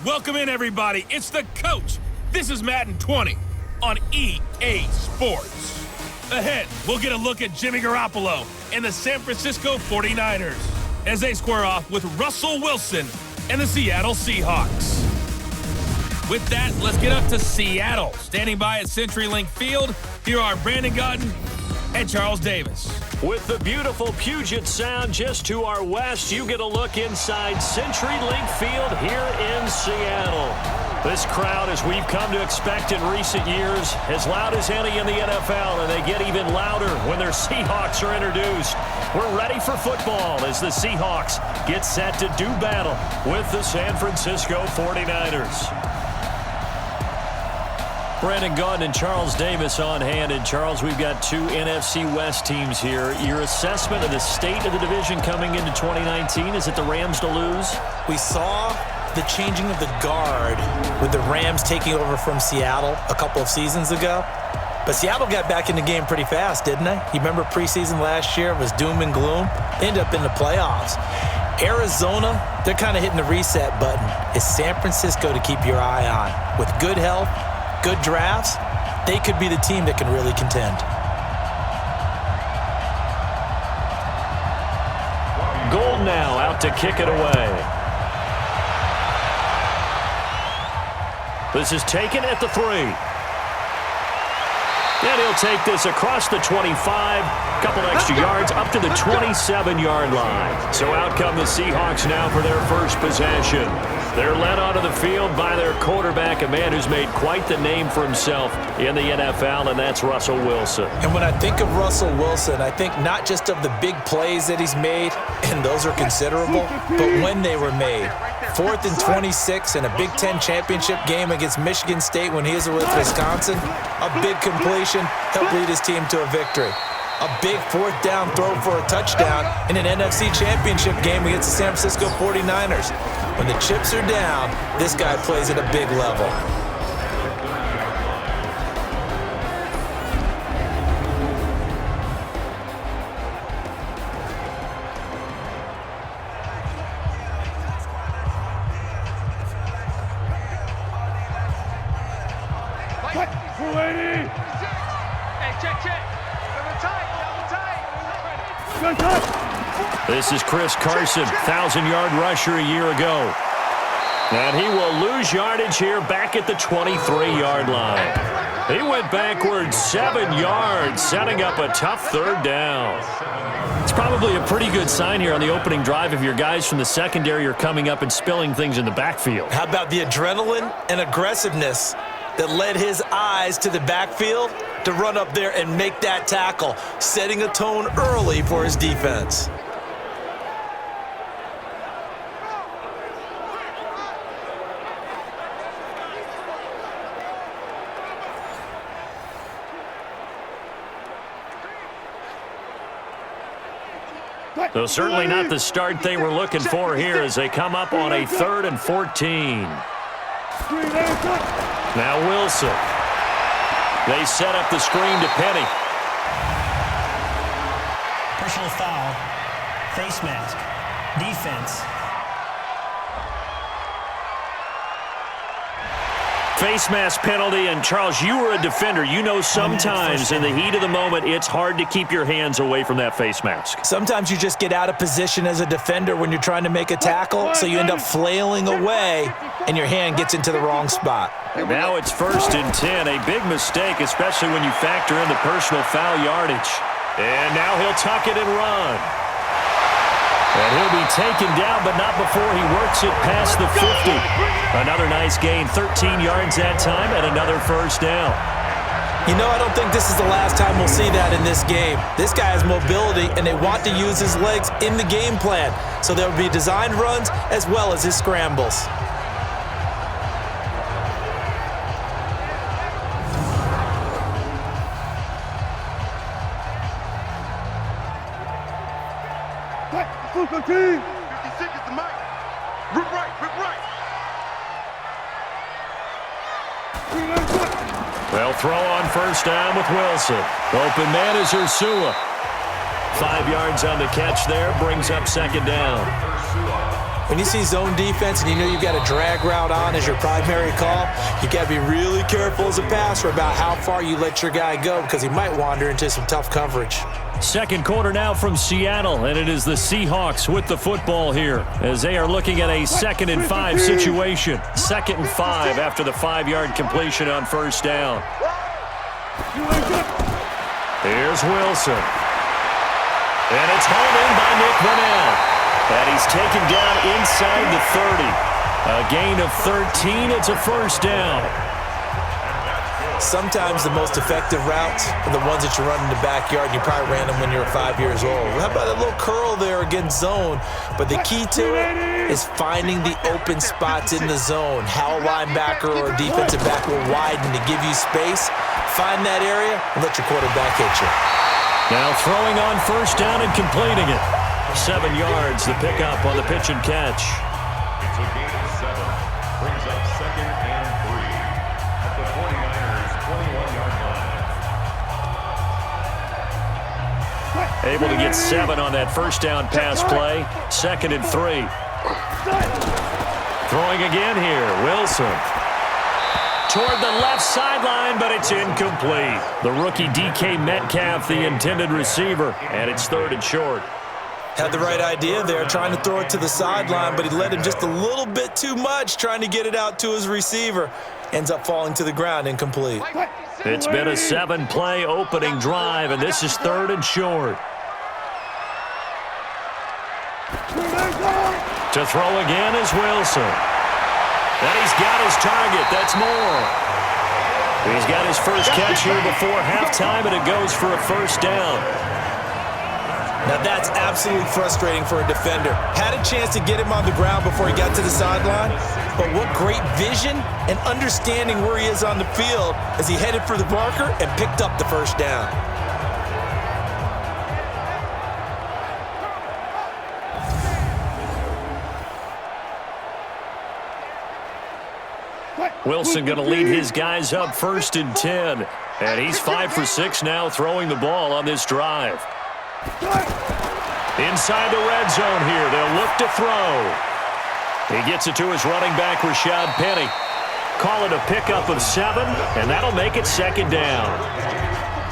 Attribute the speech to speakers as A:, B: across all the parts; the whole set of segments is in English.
A: Welcome in, everybody. It's the coach. This is Madden 20 on EA Sports. Ahead, we'll get a look at Jimmy Garoppolo and the San Francisco 49ers as they square off with Russell Wilson and the Seattle Seahawks. With that, let's get up to Seattle. Standing by at CenturyLink Field, here are Brandon Gaudin and Charles Davis.
B: With the beautiful Puget Sound just to our west, you get a look inside CenturyLink Field here in Seattle. This crowd, as we've come to expect in recent years, as loud as any in the NFL, and they get even louder when their Seahawks are introduced. We're ready for football as the Seahawks get set to do battle with the San Francisco 49ers. Brandon Gaudin and Charles Davis on hand. And Charles, we've got two NFC West teams here. Your assessment of the state of the division coming into 2019, is it the Rams to lose?
C: We saw the changing of the guard with the Rams taking over from Seattle a couple of seasons ago. But Seattle got back in the game pretty fast, didn't they? You remember preseason last year? It was doom and gloom. They ended up in the playoffs. Arizona, they're kind of hitting the reset button. It's San Francisco to keep your eye on. With good health, good drafts, they could be the team that can really contend.
B: Gold now out to kick it away. This is taken at the 3. And he'll take this across the 25, couple extra yards up to the 27-yard line. So out come the Seahawks now for their first possession. They're led onto the field by their quarterback, a man who's made quite the name for himself in the NFL, and that's Russell Wilson.
C: And when I think of Russell Wilson, I think not just of the big plays that he's made, and those are considerable, but when they were made. 4th and 26 in a Big Ten championship game against Michigan State when he was with Wisconsin. A big completion helped lead his team to a victory. A big 4th down throw for a touchdown in an NFC championship game against the San Francisco 49ers. When the chips are down, this guy plays at a big level.
B: This is Chris Carson, 1,000-yard rusher a year ago. And he will lose yardage here back at the 23-yard line. He went backwards 7 yards, setting up a tough 3rd down. It's probably a pretty good sign here on the opening drive if your guys from the secondary are coming up and spilling things in the backfield.
C: How about the adrenaline and aggressiveness that led his eyes to the backfield to run up there and make that tackle, setting a tone early for his defense.
B: So certainly not the start they were looking for here as they come up on a 3rd and 14. Now Wilson. They set up the screen to Penny.
D: Personal foul. Face mask. Defense.
B: Face mask penalty, and Charles, you were a defender. You know sometimes in the heat of the moment, it's hard to keep your hands away from that face mask.
C: Sometimes you just get out of position as a defender when you're trying to make a tackle, so you end up flailing away, and your hand gets into the wrong spot.
B: Now it's 1st and 10, a big mistake, especially when you factor in the personal foul yardage. And now he'll tuck it and run. And he'll be taken down, but not before he works it past the 50. Another nice gain, 13 yards that time, and another 1st down.
C: You know, I don't think this is the last time we'll see that in this game. This guy has mobility, and they want to use his legs in the game plan. So there will be designed runs as well as his scrambles.
E: Team. 56 is the mic. Rip right, rip right.
B: They'll throw on 1st down with Wilson. Open man is Ursua. 5 yards on the catch there, brings up 2nd down.
C: When you see zone defense and you know you've got a drag route on as your primary call, you got to be really careful as a passer about how far you let your guy go because he might wander into some tough coverage.
B: Second quarter now from Seattle, and it is the Seahawks with the football here as they are looking at a 2nd and 5 situation. 2nd and 5 after the 5-yard completion on first down. Here's Wilson. And it's hauled in by Nick Vanell. And he's taken down inside the 30. A gain of 13. It's a first down.
C: Sometimes the most effective routes are the ones that you run in the backyard. You probably ran them when you were 5 years old. How about a little curl there against zone? But the key to it is finding the open spots in the zone. How a linebacker or a defensive back will widen to give you space. Find that area and let your quarterback hit you.
B: Now throwing on first down and completing it. 7 yards, the pickup on the pitch and catch.
F: It's a gain of 7. Brings up 2nd and 3 at the 49ers' 21-yard line.
B: Able to get 7 on that first down pass play. 2nd and 3. Throwing again here, Wilson. Toward the left sideline, but it's incomplete. The rookie DK Metcalf, the intended receiver, and it's 3rd and short.
C: Had the right idea there, trying to throw it to the sideline, but he led him just a little bit too much, trying to get it out to his receiver. Ends up falling to the ground, incomplete.
B: It's been a 7-play opening drive, and this is 3rd and short. To throw again is Wilson. And he's got his target. That's Moore. He's got his first catch here before halftime, and it goes for a first down.
C: Now that's absolutely frustrating for a defender. Had a chance to get him on the ground before he got to the sideline, but what great vision and understanding where he is on the field as he headed for the marker and picked up the first down.
B: Wilson going to lead his guys up 1st and 10. And he's 5 for 6 now throwing the ball on this drive. Inside the red zone here, they'll look to throw. He gets it to his running back, Rashad Penny. Call it a pickup of 7, and that'll make it 2nd down.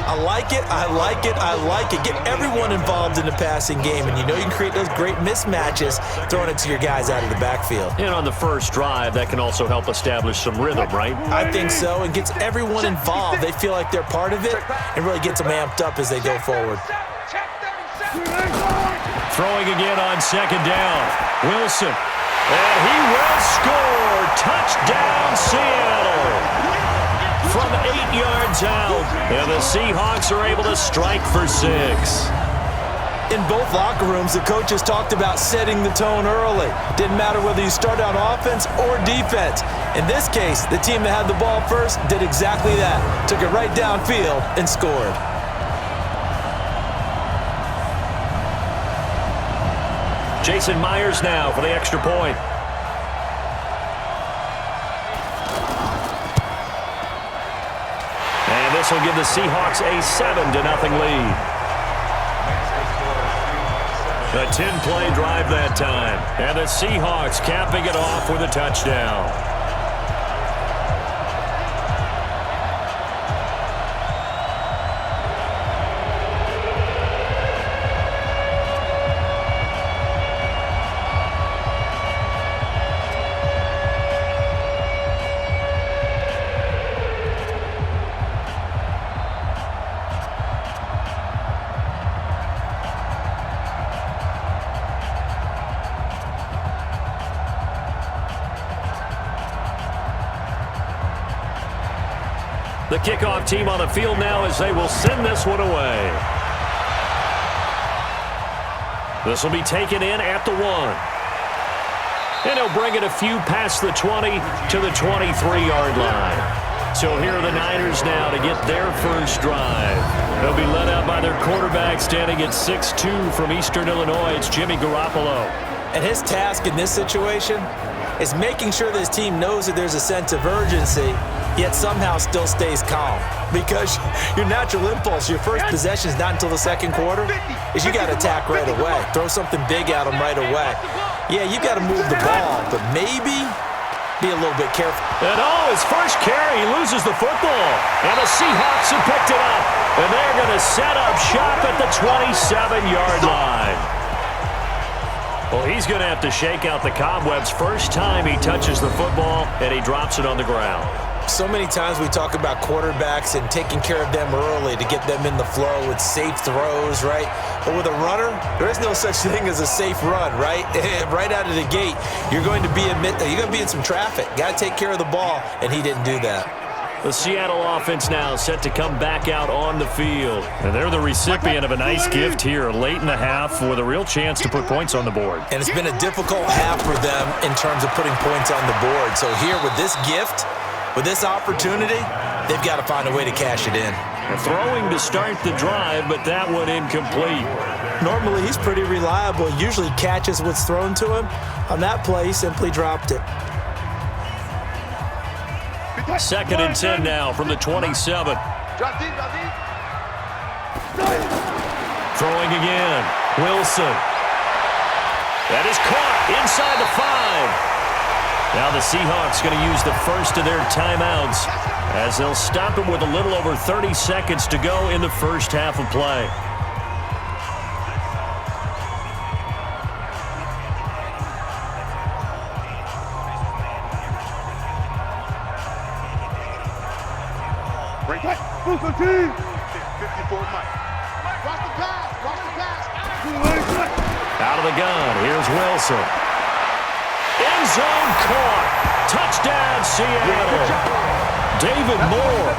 C: I like it, I like it, I like it. Get everyone involved in the passing game, and you know you can create those great mismatches throwing it to your guys out of the backfield.
B: And on the first drive, that can also help establish some rhythm, right?
C: I think so, and gets everyone involved. They feel like they're part of it and really gets them amped up as they go forward.
B: Throwing again on 2nd down. Wilson. And he will score. Touchdown, Seattle. From 8 yards out. And the Seahawks are able to strike for 6.
C: In both locker rooms, the coaches talked about setting the tone early. Didn't matter whether you start on offense or defense. In this case, the team that had the ball first did exactly that. Took it right downfield and scored.
B: Jason Myers now for the extra point. And this will give the Seahawks a 7-0 lead. A 10-play drive that time. And the Seahawks capping it off with a touchdown. The kickoff team on the field now as they will send this one away. This will be taken in at the 1. And he'll bring it a few past the 20 to the 23-yard line. So here are the Niners now to get their first drive. They'll be led out by their quarterback standing at 6'2" from Eastern Illinois. It's Jimmy Garoppolo.
C: And his task in this situation is making sure that his team knows that there's a sense of urgency, yet somehow still stays calm. Because your natural impulse, your first possession is not until the second quarter, is you got to attack right away. Throw something big at them right away. Yeah, you got to move the ball, but maybe be a little bit careful.
B: And his first carry, he loses the football. And the Seahawks have picked it up. And they're going to set up shop at the 27-yard line. Well, he's going to have to shake out the cobwebs first time he touches the football, and he drops it on the ground.
C: So many times we talk about quarterbacks and taking care of them early to get them in the flow with safe throws, right? But with a runner, there is no such thing as a safe run, right? Right out of the gate, you're going to be in some traffic. Got to take care of the ball, and he didn't do that.
B: The Seattle offense now set to come back out on the field. And they're the recipient of a nice gift here late in the half with a real chance to put points on the board.
C: And it's been a difficult half for them in terms of putting points on the board. So here with this gift, with this opportunity, they've got to find a way to cash it in.
B: Throwing to start the drive, but that one incomplete.
C: Normally, he's pretty reliable. Usually catches what's thrown to him. On that play, he simply dropped it.
B: 2nd and 10 now from the 27. Throwing again. Wilson. That is caught inside the 5. Now the Seahawks going to use the first of their timeouts as they'll stop him with a little over 30 seconds to go in the first half of play.
E: Full team. 54 Mike. Cross the pass.
B: Out of the gun. Here's Wilson. End zone caught. Touchdown, Seattle. David Moore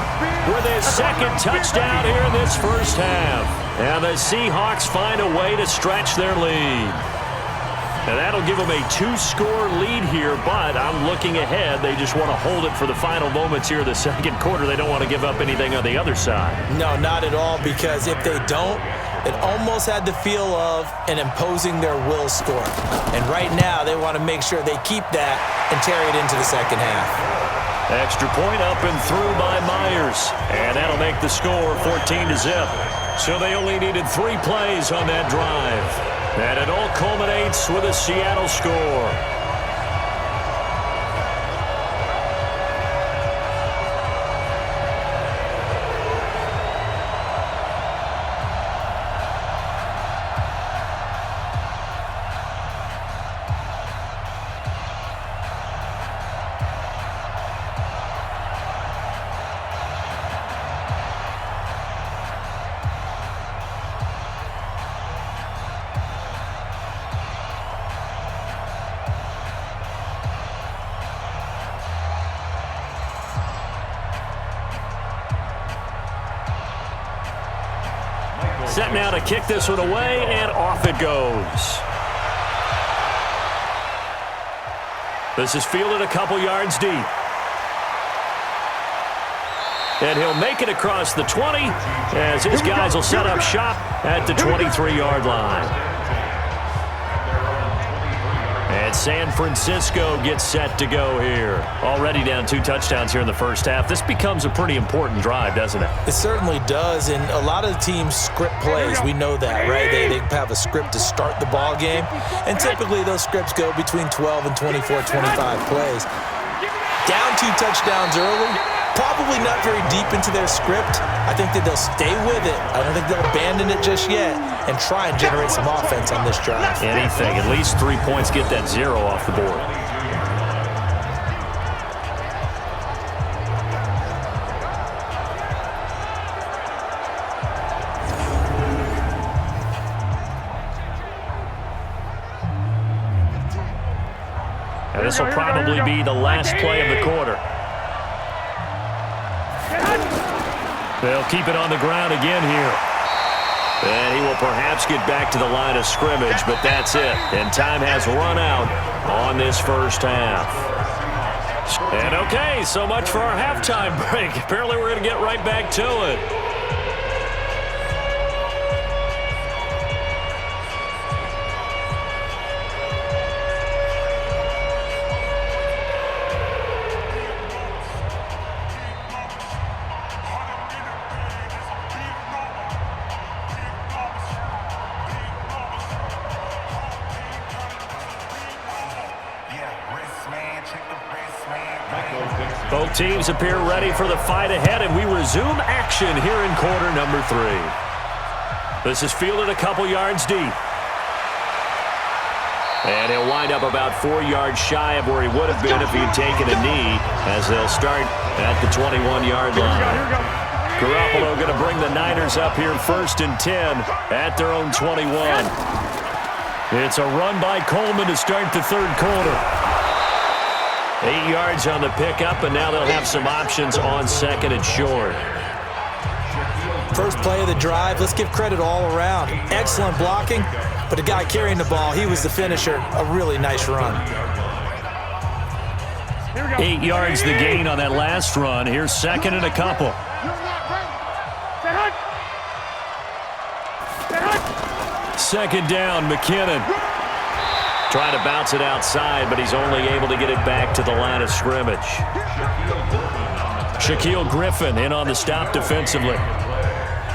B: with his second touchdown here in this first half. And the Seahawks find a way to stretch their lead. And that'll give them a 2-score lead here, but I'm looking ahead. They just want to hold it for the final moments here of the second quarter. They don't want to give up anything on the other side.
C: No, not at all, because if they don't, it almost had the feel of an imposing their will score. And right now, they want to make sure they keep that and carry it into the second half.
B: Extra point up and through by Myers. And that'll make the score 14-0. So they only needed 3 plays on that drive. And it all culminates with a Seattle score. Set now to kick this one away, and off it goes. This is fielded a couple yards deep. And he'll make it across the 20 as his guys will set up shop at the 23-yard line. And San Francisco gets set to go here. Already down 2 touchdowns here in the first half. This becomes a pretty important drive, doesn't it?
C: It certainly does, and a lot of teams script plays. We know that, right? They have a script to start the ball game, and typically those scripts go between 12 and 24, 25 plays. Down 2 touchdowns early, probably not very deep into their script. I think that they'll stay with it. I don't think they'll abandon it just yet and try and generate some offense on this drive.
B: Anything. At least 3 points, get that 0 off the board. And this will probably be the last play of the quarter. They'll keep it on the ground again here. And he will perhaps get back to the line of scrimmage, but that's it. And time has run out on this first half. And okay, so much for our halftime break. Apparently we're going to get right back to it. Both teams appear ready for the fight ahead, and we resume action here in quarter number 3. This is fielded a couple yards deep. And he'll wind up about 4 yards shy of where he would have been if he'd taken a knee, as they'll start at the 21-yard line. Garoppolo going to bring the Niners up here 1st and 10 at their own 21. It's a run by Coleman to start the third quarter. 8 yards on the pickup, and now they'll have some options on 2nd and short.
C: First play of the drive, let's give credit all around. Excellent blocking, but the guy carrying the ball, he was the finisher. A really nice run.
B: 8 yards the gain on that last run. Here's 2nd and a couple. Second down, McKinnon. Trying to bounce it outside, but he's only able to get it back to the line of scrimmage. Shaquille Griffin in on the stop defensively.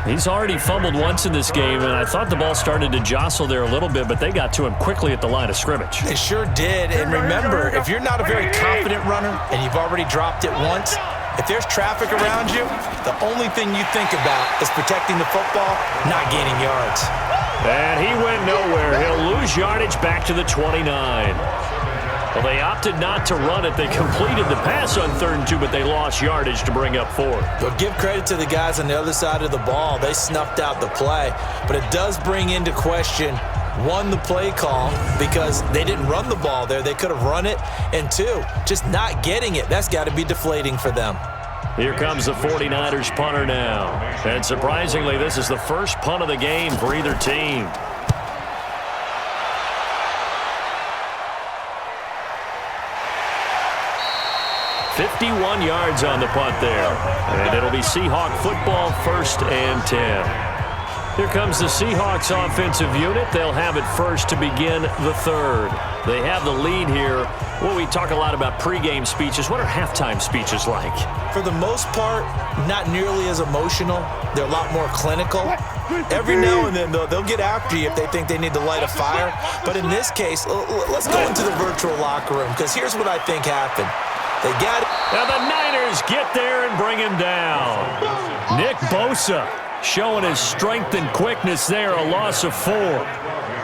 B: He's already fumbled once in this game, and I thought the ball started to jostle there a little bit, but they got to him quickly at the line of scrimmage.
C: They sure did, and remember, if you're not a very confident runner and you've already dropped it once, if there's traffic around you, the only thing you think about is protecting the football, not gaining yards.
B: And he went nowhere. He'll lose yardage back to the 29. Well, they opted not to run it. They completed the pass on 3rd and 2, but they lost yardage to bring up 4.
C: But give credit to the guys on the other side of the ball. They snuffed out the play. But it does bring into question, 1, the play call, because they didn't run the ball there. They could have run it. And 2, just not getting it. That's got to be deflating for them.
B: Here comes the 49ers punter now. And surprisingly, this is the first punt of the game for either team. $51 yards on the punt there. And it'll be Seahawk football, 1st and 10. Here comes the Seahawks offensive unit. They'll have it first to begin the 3rd. They have the lead here. Well, we talk a lot about pregame speeches. What are halftime speeches like?
C: For the most part, not nearly as emotional. They're a lot more clinical. Every now and then, though, they'll get after you if they think they need to light a fire. But in this case, let's go into the virtual locker room, because here's what I think happened. They got it.
B: Now the Niners get there and bring him down. Nick Bosa showing his strength and quickness there, a loss of 4.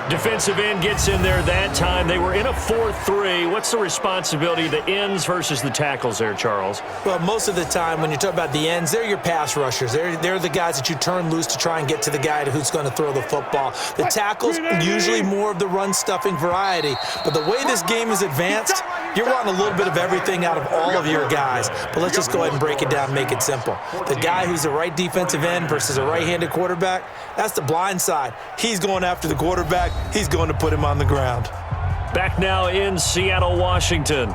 B: Defensive end gets in there that time. They were in a 4-3. What's the responsibility of the ends versus the tackles there, Charles?
C: Well, most of the time when you talk about the ends, they're your pass rushers. They're the guys that you turn loose to try and get to the guy who's going to throw the football. The tackles, usually more of the run-stuffing variety. But the way this game is advanced, you're wanting a little bit of everything out of all of your guys. But let's just go ahead and break it down and make it simple. The guy who's the right defensive end versus a right-handed quarterback, that's the blind side. He's going after the quarterback. He's going to put him on the ground.
B: Back now in Seattle, Washington.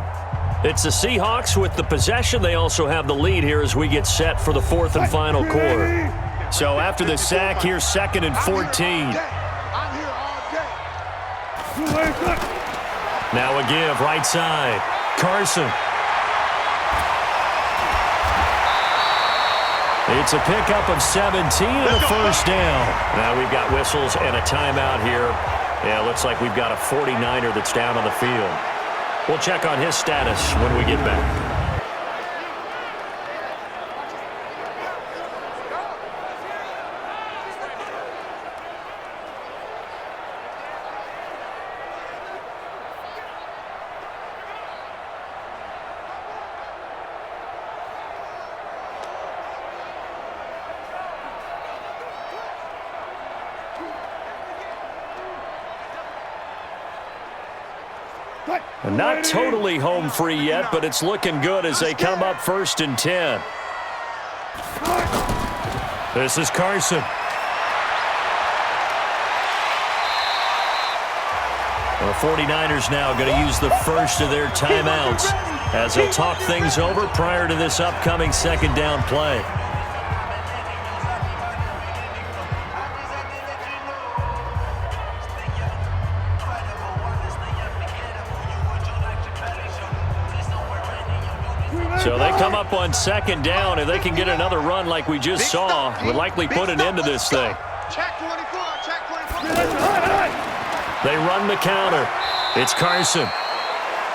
B: It's the Seahawks with the possession. They also have the lead here as we get set for the 4th and final quarter. So after the sack, here's 2nd and 14. Now a give, right side. Carson. It's a pickup of 17 and a first down. Now we've got whistles and a timeout here. Yeah, looks like we've got a 49er that's down on the field. We'll check on his status when we get back. Not totally home free yet, but it's looking good as they come up 1st and 10. This is Carson. The 49ers now going to use the first of their timeouts as they'll talk things over prior to this upcoming 2nd down play. So they come up on 2nd down. If they can get another run like we just saw, would likely put an end to this thing. They run the counter. It's Carson.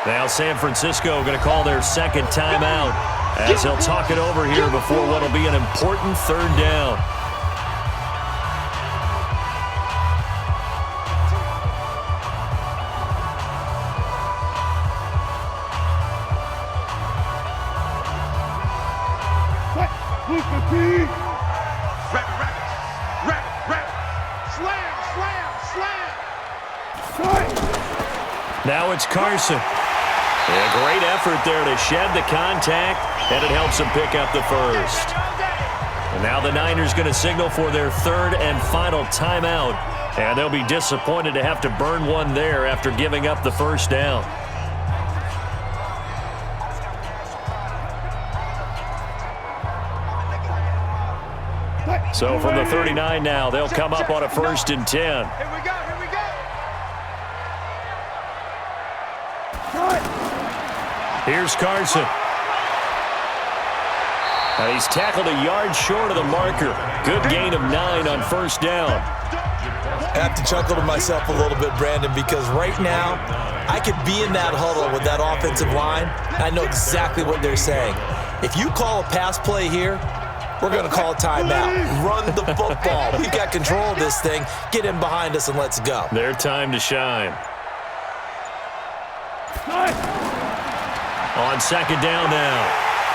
B: Now San Francisco going to call their 2nd timeout as they'll talk it over here before what will be an important third down. Now it's Carson. A great effort there to shed the contact, and it helps him pick up the first. And now the Niners going to signal for their third and final timeout, and they'll be disappointed to have to burn one there after giving up the first down. So from the 39 now, they'll come up on a 1st and 10. Here's Carson. And he's tackled a yard short of the marker. Good gain of 9 on 1st down.
C: I have to chuckle to myself a little bit, Brandon, because right now I could be in that huddle with that offensive line. I know exactly what they're saying. If you call a pass play here, we're going to call a timeout. Run the football. We've got control of this thing. Get in behind us and let's go.
B: Their time to shine. On 2nd down now,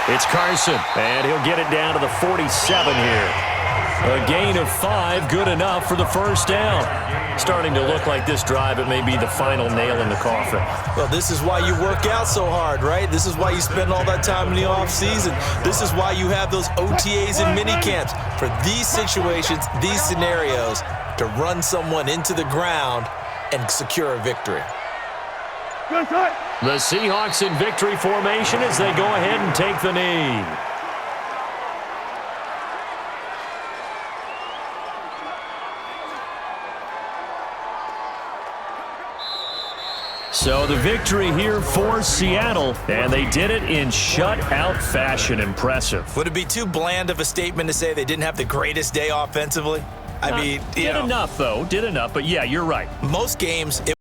B: it's Carson, and he'll get it down to the 47 here. A gain of 5, good enough for the 1st down. Starting to look like this drive, it may be the final nail in the coffin.
C: Well, this is why you work out so hard, right? This is why you spend all that time in the offseason. This is why you have those OTAs and minicamps for these situations, these scenarios, to run someone into the ground and secure a victory.
B: The Seahawks in victory formation as they go ahead and take the knee. So the victory here for Seattle, and they did it in shutout fashion. Impressive.
C: Would it be too bland of a statement to say they didn't have the greatest day offensively? I mean,
B: did enough, though. Did enough, but yeah, you're right.
C: Most games,